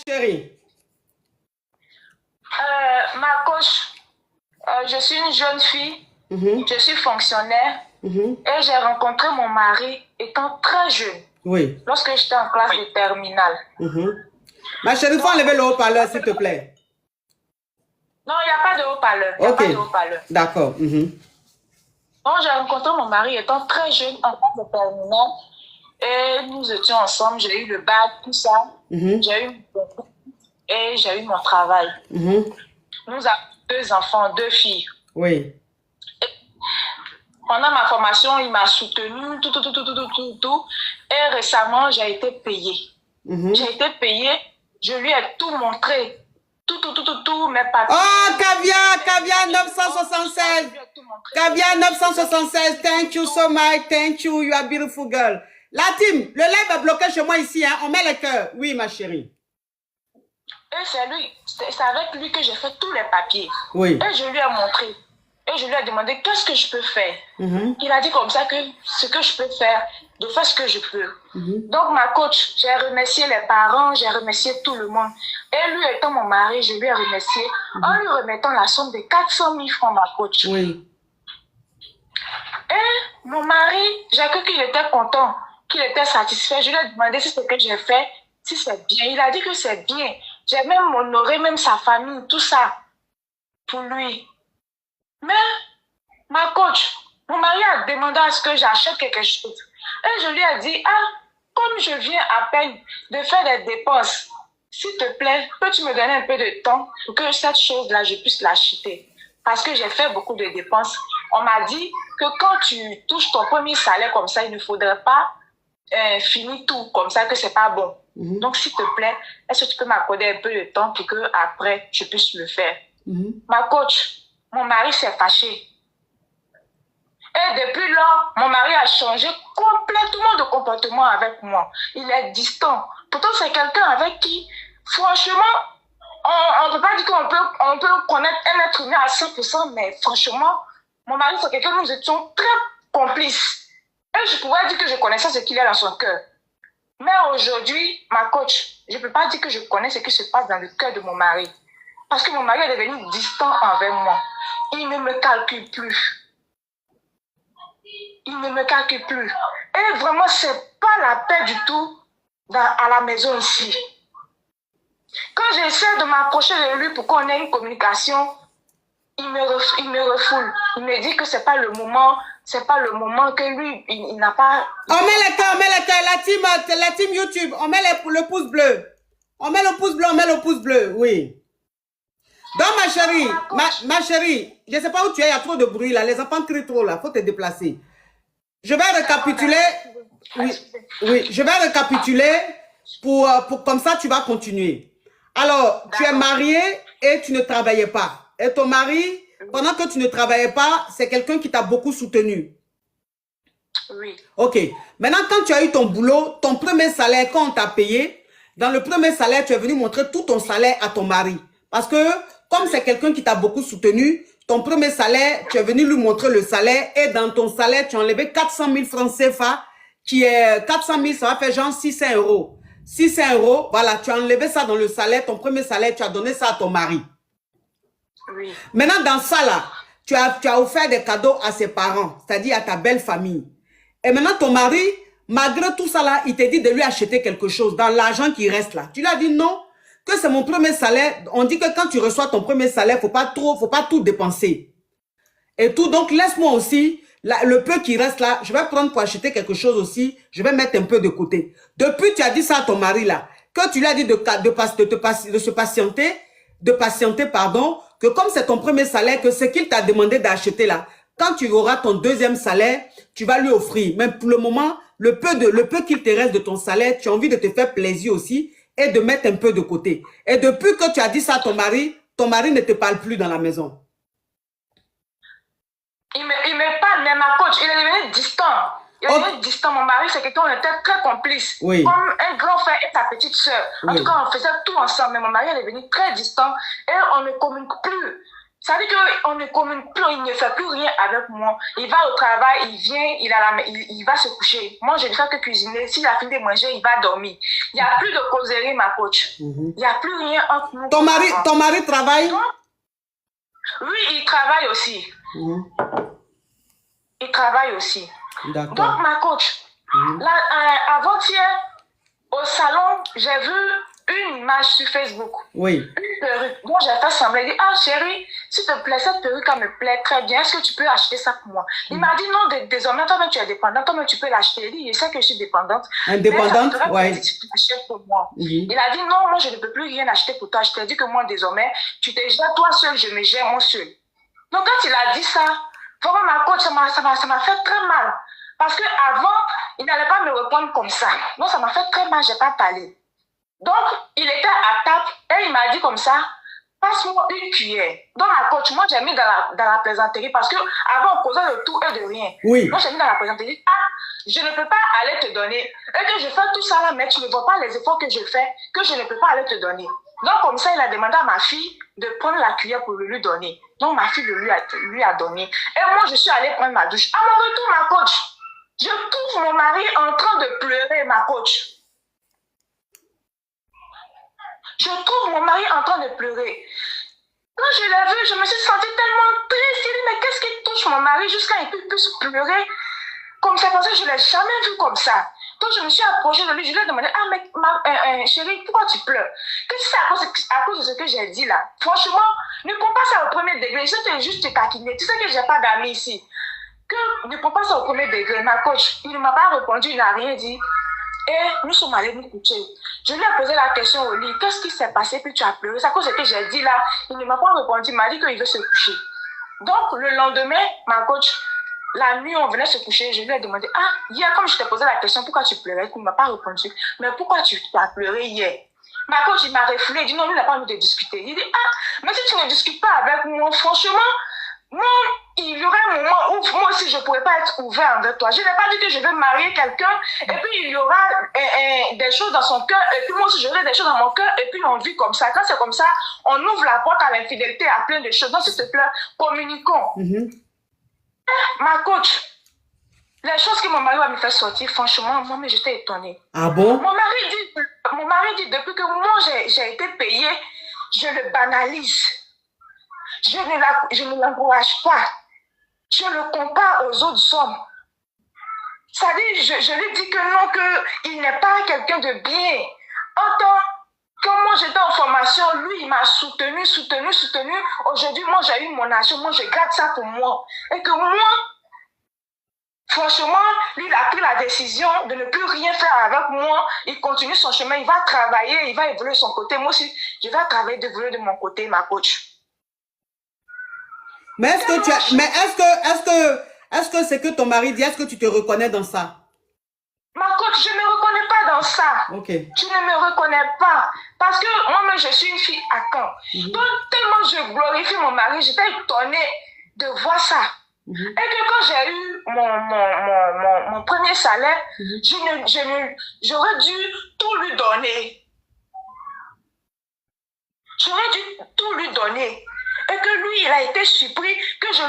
chérie? Ma coach, je suis une jeune fille, je suis fonctionnaire et j'ai rencontré mon mari étant très jeune. Oui. Lorsque j'étais en classe de terminale. Ma chérie, il faut enlever le haut-parleur, s'il te plaît. Non, il n'y a pas de haut-parleur. Ok. D'accord. Donc, j'ai rencontré mon mari étant très jeune en classe de terminale. Et nous étions ensemble, j'ai eu le bac, tout ça. J'ai eu et j'ai eu mon travail. Nous avons 2 enfants, 2 filles. Oui. Et pendant ma formation, il m'a soutenue, tout. Et récemment, j'ai été payée. J'ai été payée, je lui ai tout montré. Tout, mes papiers. Oh, Caviar 976. Caviar 976, thank you so much, thank you, you are beautiful girl. La team, le live est bloqué chez moi ici, hein. On met les cœurs. Oui, ma chérie. Et c'est avec lui que j'ai fait tous les papiers. Oui. Et je lui ai montré. Et je lui ai demandé qu'est-ce que je peux faire. Il a dit comme ça que ce que je peux faire, de faire ce que je peux. Donc ma coach, j'ai remercié les parents, j'ai remercié tout le monde. Et lui étant mon mari, je lui ai remercié en lui remettant la somme de 400 000 francs, ma coach. Oui. Et mon mari, j'ai cru qu'il était content, qu'il était satisfait. Je lui ai demandé si ce que j'ai fait, si c'est bien. Il a dit que c'est bien. J'ai même honoré même sa famille, tout ça, pour lui. Mais, ma coach, mon mari a demandé à ce que j'achète quelque chose. Et je lui ai dit, comme je viens à peine de faire des dépenses, s'il te plaît, peux-tu me donner un peu de temps pour que cette chose-là, je puisse l'acheter? Parce que j'ai fait beaucoup de dépenses. On m'a dit que quand tu touches ton premier salaire comme ça, il ne faudrait pas finir tout comme ça, que c'est pas bon. Donc, s'il te plaît, est-ce que tu peux m'accorder un peu de temps pour que après je puisse le faire? Ma coach, mon mari s'est fâché. Et depuis là, mon mari a changé complètement de comportement avec moi. Il est distant. Pourtant, c'est quelqu'un avec qui, franchement, on ne peut pas dire qu'on peut connaître un être humain à 100%, mais franchement, mon mari, c'est quelqu'un, nous étions très complices. Et je pouvais dire que je connaissais ce qu'il y a dans son cœur. Mais aujourd'hui, ma coach, je ne peux pas dire que je connais ce qui se passe dans le cœur de mon mari. Parce que mon mari est devenu distant envers moi. Il ne me calcule plus. Il ne me calcule plus. Et vraiment, ce n'est pas la paix du tout à la maison ici. Quand j'essaie de m'approcher de lui pour qu'on ait une communication, il me refoule. Il me dit que ce n'est pas le moment. C'est pas le moment que lui, il n'a pas... On met les cœurs, la team YouTube, on met le pouce bleu. On met le pouce bleu, oui. Donc ma chérie, je ne sais pas où tu es, il y a trop de bruit là, les enfants crient trop là, il faut te déplacer. Je vais récapituler, oui, je vais récapituler pour comme ça tu vas continuer. Alors, tu es mariée et tu ne travaillais pas. Et ton mari... Pendant que tu ne travaillais pas, c'est quelqu'un qui t'a beaucoup soutenu. Oui. Ok. Maintenant, quand tu as eu ton boulot, ton premier salaire, quand on t'a payé, dans le premier salaire, tu es venu montrer tout ton salaire à ton mari. Parce que, comme c'est quelqu'un qui t'a beaucoup soutenu, ton premier salaire, tu es venu lui montrer le salaire et dans ton salaire, tu as enlevé 400 000 francs CFA, qui est 400 000, ça va faire genre 600 €. 600 €, voilà, tu as enlevé ça dans le salaire, ton premier salaire, tu as donné ça à ton mari. Oui. Maintenant, dans ça, là, tu as offert des cadeaux à ses parents, c'est-à-dire à ta belle famille. Et maintenant, ton mari, malgré tout ça, là, il te dit de lui acheter quelque chose dans l'argent qui reste là. Tu lui as dit non, que c'est mon premier salaire. On dit que quand tu reçois ton premier salaire, faut pas tout dépenser. Et tout, donc laisse-moi aussi, le peu qui reste là, je vais prendre pour acheter quelque chose aussi, je vais mettre un peu de côté. Depuis, tu as dit ça à ton mari là, que tu lui as dit de patienter, pardon, que comme c'est ton premier salaire, que ce qu'il t'a demandé d'acheter là, quand tu auras ton deuxième salaire, tu vas lui offrir. Mais pour le moment, le peu qu'il te reste de ton salaire, tu as envie de te faire plaisir aussi et de mettre un peu de côté. Et depuis que tu as dit ça à ton mari ne te parle plus dans la maison. Il me parle, mais ma coach, il est devenu distant. Il est devenu distant. Mon mari, c'est quelqu'un, on était très complices. Oui. Comme un grand frère et sa petite soeur. En tout cas, on faisait tout ensemble. Mais mon mari est devenu très distant et on ne communique plus. Ça veut dire qu'on ne communique plus, il ne fait plus rien avec moi. Il va au travail, il vient, il va se coucher. Moi, je ne fais que cuisiner. S'il a fini de manger, il va dormir. Il n'y a plus de causerie, ma coach. Il n'y a plus rien entre nous. Ton mari travaille? Donc, oui, il travaille aussi. Il travaille aussi. D'accord. Donc, ma coach, avant-hier, au salon, j'ai vu une image sur Facebook. Oui. Une perruque. Bon, j'ai fait semblant. Il dit, ah chérie, s'il te plaît, cette perruque me plaît très bien. Est-ce que tu peux acheter ça pour moi? Il m'a dit, non, désormais, toi-même, tu es dépendante. Toi-même, tu peux l'acheter. Il dit, je sais que je suis dépendante. Indépendante? Oui. Si tu l'achètes pour moi. Il a dit, non, moi, je ne peux plus rien acheter pour toi. Je t'ai dit que moi, désormais, tu te gères toi seul, je me gère moi seul. Donc, quand il a dit ça, vraiment, ma coach, ça m'a fait très mal. Parce qu'avant, il n'allait pas me répondre comme ça. Donc, ça m'a fait très mal, je n'ai pas parlé. Donc, il était à table et il m'a dit comme ça, passe-moi une cuillère. Donc, ma coach, moi, j'ai mis dans la plaisanterie parce qu'avant, on causait de tout et de rien. Oui. Donc, j'ai mis dans la plaisanterie, ah, je ne peux pas aller te donner. Et que je fais tout ça là, mais tu ne vois pas les efforts que je fais, que je ne peux pas aller te donner. Donc, comme ça, il a demandé à ma fille de prendre la cuillère pour lui donner. Donc, ma fille lui a donné. Et moi, je suis allée prendre ma douche. À mon retour, ma coach, je trouve mon mari en train de pleurer, ma coach. Je trouve mon mari en train de pleurer. Quand je l'ai vu, je me suis sentie tellement triste. Il dit, mais qu'est-ce qui touche mon mari jusqu'à ce qu'il puisse pleurer comme ça? Parce que je ne l'ai jamais vu comme ça. Donc je me suis approchée de lui, je lui ai demandé, ah mais chérie, pourquoi tu pleures? Qu'est-ce que c'est à cause de ce que j'ai dit là? Franchement, ne prends pas ça au premier degré. Je t'ai juste te taquiner. Tu sais que je n'ai pas d'amis ici. Ne prends pas ça au premier degré. Ma coach, il ne m'a pas répondu, il n'a rien dit. Et nous sommes allés nous coucher. Je lui ai posé la question au lit. Qu'est-ce qui s'est passé? Puis tu as pleuré. C'est à cause de ce que j'ai dit là. Il ne m'a pas répondu. Il m'a dit qu'il veut se coucher. Donc, le lendemain, ma coach, la nuit, on venait se coucher. Je lui ai demandé, ah, hier, comme je t'ai posé la question, pourquoi tu pleurais? Il ne m'a pas répondu. Mais pourquoi tu as pleuré hier? Ma coach, il m'a refoulé. Il dit, non, lui, il n'a pas envie de discuter. Il dit, ah, mais si tu ne discutes pas avec moi, franchement, moi, il y aurait un moment où moi aussi je ne pourrais pas être ouvert envers toi. Je n'ai pas dit que je vais marier quelqu'un et puis il y aura des choses dans son cœur et puis moi aussi j'aurai des choses dans mon cœur et puis on vit comme ça. Quand c'est comme ça, on ouvre la porte à l'infidélité, à plein de choses. Donc s'il te plaît, communiquons. Ma coach, les choses que mon mari va me faire sortir, franchement, moi, mais j'étais étonnée. Ah bon? Mon mari dit depuis que moi j'ai été payée, je le banalise. Je ne l'encourage pas. Je le compare aux autres hommes. Ça dit, je lui dis que non, qu'il n'est pas quelqu'un de bien. En tant que moi j'étais en formation, lui il m'a soutenu. Aujourd'hui, moi j'ai eu mon argent, moi je garde ça pour moi. Et que moi, franchement, lui il a pris la décision de ne plus rien faire avec moi. Il continue son chemin, il va travailler, il va évoluer de son côté. Moi aussi, je vais travailler, d'évoluer de mon côté, ma coach. Mais est-ce que c'est que ton mari dit, est-ce que tu te reconnais dans ça? Ma coach, je ne me reconnais pas dans ça. Ok. Je ne me reconnais pas. Parce que moi-même, je suis une fille à Caen. Donc, tellement je glorifie mon mari, j'étais étonnée de voir ça. Et que quand j'ai eu mon premier salaire, j'aurais dû tout lui donner. J'aurais dû tout lui donner. Et que lui, il a été surpris que je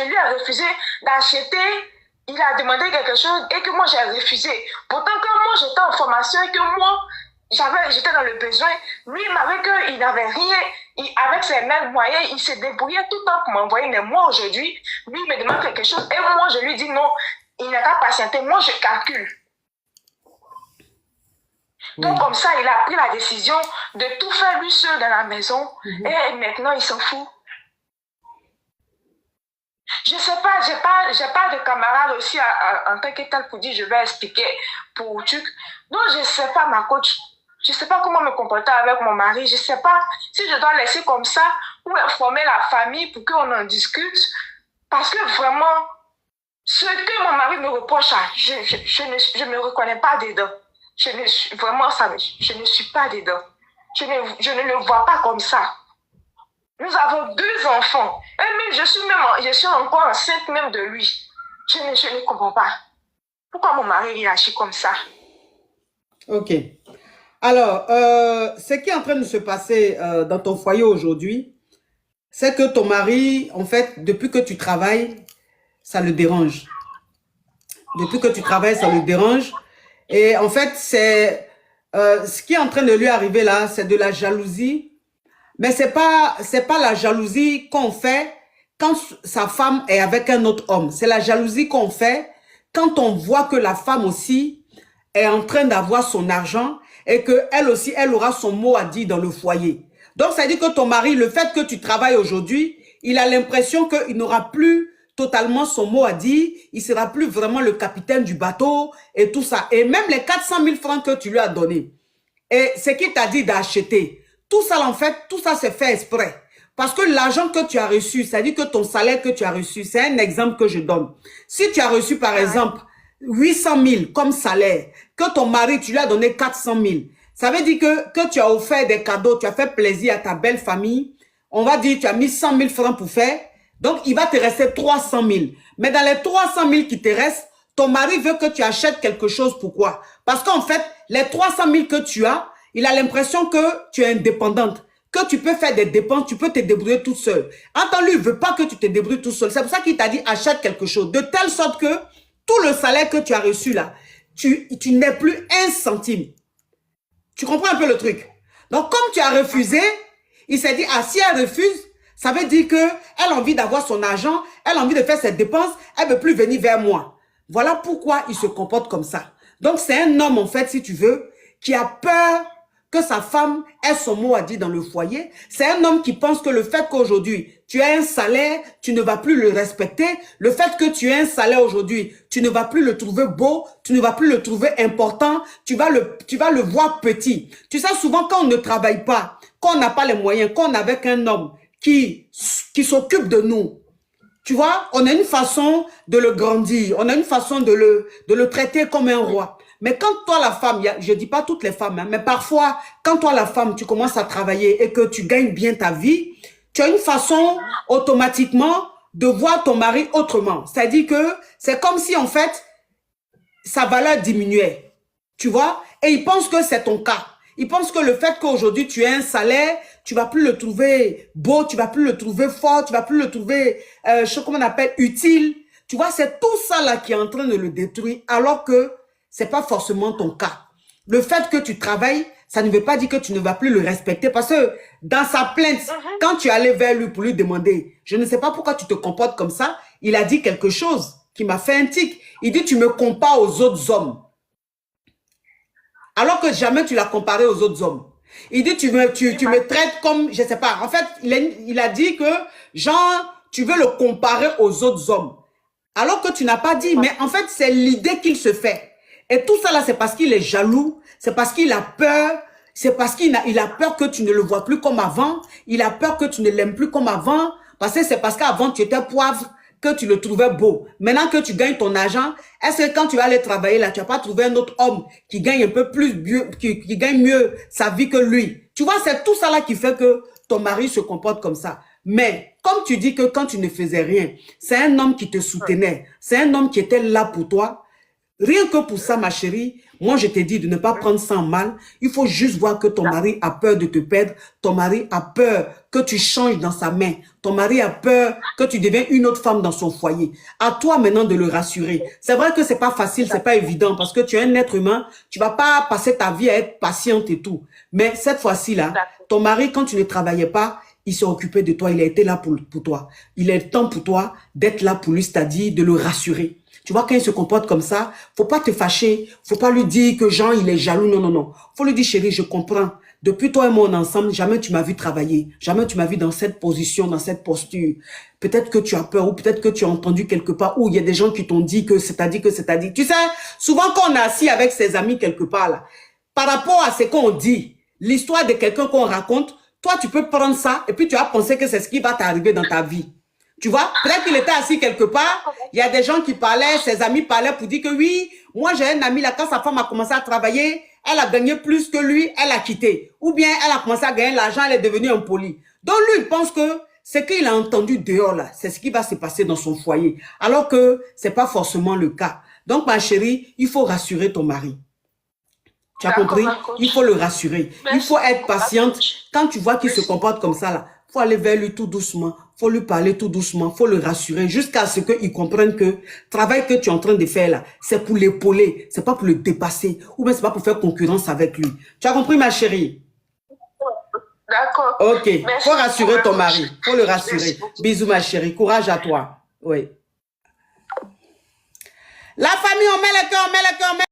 lui ai refusé d'acheter. Il a demandé quelque chose et que moi, j'ai refusé. Pourtant, que moi, j'étais en formation et que moi, j'étais dans le besoin. Lui, il m'avait qu'il n'avait rien. Avec ses mêmes moyens, il s'est débrouillé tout le temps pour m'envoyer. Mais moi, aujourd'hui, lui, il me demande quelque chose. Et moi, je lui dis non, il n'a qu'à patienter. Moi, je calcule. Donc, comme ça, il a pris la décision de tout faire lui seul dans la maison. Et maintenant, il s'en fout. Je ne sais pas, j'ai pas de camarade aussi en tant que tel pour dire je vais expliquer pour truc. Donc, je ne sais pas, ma coach. Je ne sais pas comment me comporter avec mon mari. Je ne sais pas si je dois laisser comme ça ou informer la famille pour qu'on en discute. Parce que vraiment, ce que mon mari me reproche, je ne me reconnais pas dedans. Je ne suis pas dedans. Je ne le vois pas comme ça. Nous avons 2 enfants. Et même, je suis encore enceinte même de lui. Je ne comprends pas. Pourquoi mon mari réagit comme ça? Ok. Alors, ce qui est en train de se passer dans ton foyer aujourd'hui, c'est que ton mari, en fait, depuis que tu travailles, ça le dérange. Depuis que tu travailles, ça le dérange. Et en fait, c'est ce qui est en train de lui arriver là, c'est de la jalousie. Mais c'est pas la jalousie qu'on fait quand sa femme est avec un autre homme. C'est la jalousie qu'on fait quand on voit que la femme aussi est en train d'avoir son argent et qu'elle aussi, elle aura son mot à dire dans le foyer. Donc, ça veut dire que ton mari, le fait que tu travailles aujourd'hui, il a l'impression qu'il n'aura plus totalement son mot à dire, il sera plus vraiment le capitaine du bateau et tout ça. Et même les 400 000 francs que tu lui as donnés, et ce qu'il t'a dit d'acheter, tout ça, en fait, tout ça c'est fait exprès. Parce que l'argent que tu as reçu, c'est-à-dire que ton salaire que tu as reçu, c'est un exemple que je donne. Si tu as reçu, par exemple, 800 000 comme salaire, que ton mari, tu lui as donné 400 000, ça veut dire que tu as offert des cadeaux, tu as fait plaisir à ta belle famille, on va dire tu as mis 100 000 francs pour faire, donc il va te rester 300 000. Mais dans les 300 000 qui te restent, ton mari veut que tu achètes quelque chose. Pourquoi? Parce qu'en fait, les 300 000 que tu as, il a l'impression que tu es indépendante, que tu peux faire des dépenses, tu peux te débrouiller toute seule. Entends, lui, il ne veut pas que tu te débrouilles tout seul. C'est pour ça qu'il t'a dit achète quelque chose. De telle sorte que tout le salaire que tu as reçu là, tu n'es plus un centime. Tu comprends un peu le truc? Donc, comme tu as refusé, il s'est dit, ah, si elle refuse, ça veut dire qu'elle a envie d'avoir son argent, elle a envie de faire ses dépenses, elle ne veut plus venir vers moi. Voilà pourquoi il se comporte comme ça. Donc, c'est un homme, en fait, si tu veux, qui a peur que sa femme ait son mot à dire dans le foyer. C'est un homme qui pense que le fait qu'aujourd'hui, tu as un salaire, tu ne vas plus le respecter. Le fait que tu aies un salaire aujourd'hui, tu ne vas plus le trouver beau, tu ne vas plus le trouver important, tu vas le voir petit. Tu sais, souvent, quand on ne travaille pas, quand on n'a pas les moyens, quand on est avec un homme qui s'occupe de nous, tu vois, on a une façon de le grandir, on a une façon de le traiter comme un roi. Mais quand toi, la femme, je ne dis pas toutes les femmes, hein, mais parfois, quand toi, la femme, tu commences à travailler et que tu gagnes bien ta vie, tu as une façon automatiquement de voir ton mari autrement. C'est-à-dire que c'est comme si, en fait, sa valeur diminuait. Tu vois? Et il pense que c'est ton cas. Il pense que le fait qu'aujourd'hui, tu aies un salaire, tu vas plus le trouver beau, tu vas plus le trouver fort, tu vas plus le trouver, comment on appelle, utile. Tu vois, c'est tout ça là qui est en train de le détruire, alors que c'est pas forcément ton cas. Le fait que tu travailles, ça ne veut pas dire que tu ne vas plus le respecter, parce que dans sa plainte, quand tu allais vers lui pour lui demander, je ne sais pas pourquoi tu te comportes comme ça, il a dit quelque chose qui m'a fait un tic. Il dit, tu me compares aux autres hommes. Alors que jamais tu l'as comparé aux autres hommes. Il dit, tu me traites comme, je sais pas. En fait, il a dit que, genre, tu veux le comparer aux autres hommes. Alors que tu n'as pas dit, mais en fait, c'est l'idée qu'il se fait. Et tout ça là, c'est parce qu'il est jaloux, c'est parce qu'il a peur, c'est parce qu'il a peur que tu ne le vois plus comme avant, il a peur que tu ne l'aimes plus comme avant, parce que c'est parce qu'avant tu étais poivre, que tu le trouvais beau. Maintenant que tu gagnes ton argent, est-ce que quand tu vas aller travailler là, tu n'as pas trouvé un autre homme qui gagne un peu plus, qui gagne mieux sa vie que lui? Tu vois, c'est tout ça là qui fait que ton mari se comporte comme ça. Mais comme tu dis que quand tu ne faisais rien, c'est un homme qui te soutenait, c'est un homme qui était là pour toi. Rien que pour ça, ma chérie, moi je te dis de ne pas prendre ça en mal. Il faut juste voir que ton mari a peur de te perdre. Ton mari a peur que tu changes dans sa main. Ton mari a peur que tu deviennes une autre femme dans son foyer. À toi maintenant de le rassurer. C'est vrai que c'est pas facile, c'est pas évident parce que tu es un être humain. Tu vas pas passer ta vie à être patiente et tout. Mais cette fois-ci là, ton mari, quand tu ne travaillais pas, il s'est occupé de toi. Il a été là pour toi. Il est temps pour toi d'être là pour lui, c'est-à-dire de le rassurer. Tu vois, quand il se comporte comme ça, faut pas te fâcher, faut pas lui dire que Jean, il est jaloux, non, non, non. Faut lui dire, chérie, je comprends. Depuis toi et moi, on est ensemble, jamais tu m'as vu travailler, jamais tu m'as vu dans cette position, dans cette posture. Peut-être que tu as peur, ou peut-être que tu as entendu quelque part, où il y a des gens qui t'ont dit que c'est-à-dire que c'est-à-dire. Tu sais, souvent quand on est assis avec ses amis quelque part, là, par rapport à ce qu'on dit, l'histoire de quelqu'un qu'on raconte, toi, tu peux prendre ça, et puis tu vas penser que c'est ce qui va t'arriver dans ta vie. Tu vois, peut-être qu'il était assis quelque part, il y a des gens qui parlaient, ses amis parlaient pour dire que oui, moi j'ai un ami là, quand sa femme a commencé à travailler, elle a gagné plus que lui, elle a quitté. Ou bien elle a commencé à gagner l'argent, elle est devenue impolie. Donc lui, il pense que ce qu'il a entendu dehors là, c'est ce qui va se passer dans son foyer. Alors que c'est pas forcément le cas. Donc ma chérie, il faut rassurer ton mari. Tu as compris? Il faut le rassurer. Il faut être patiente. Quand tu vois qu'il se comporte comme ça là, faut aller vers lui tout doucement, faut lui parler tout doucement, faut le rassurer jusqu'à ce qu'il comprenne que le travail que tu es en train de faire là, c'est pour l'épauler, c'est pas pour le dépasser, ou bien c'est pas pour faire concurrence avec lui. Tu as compris, ma chérie? D'accord. Ok, Merci. faut rassurer ton mari, faut le rassurer. Bisous, ma chérie, courage à toi. Oui. La famille, on met le cœur, on met le cœur, on met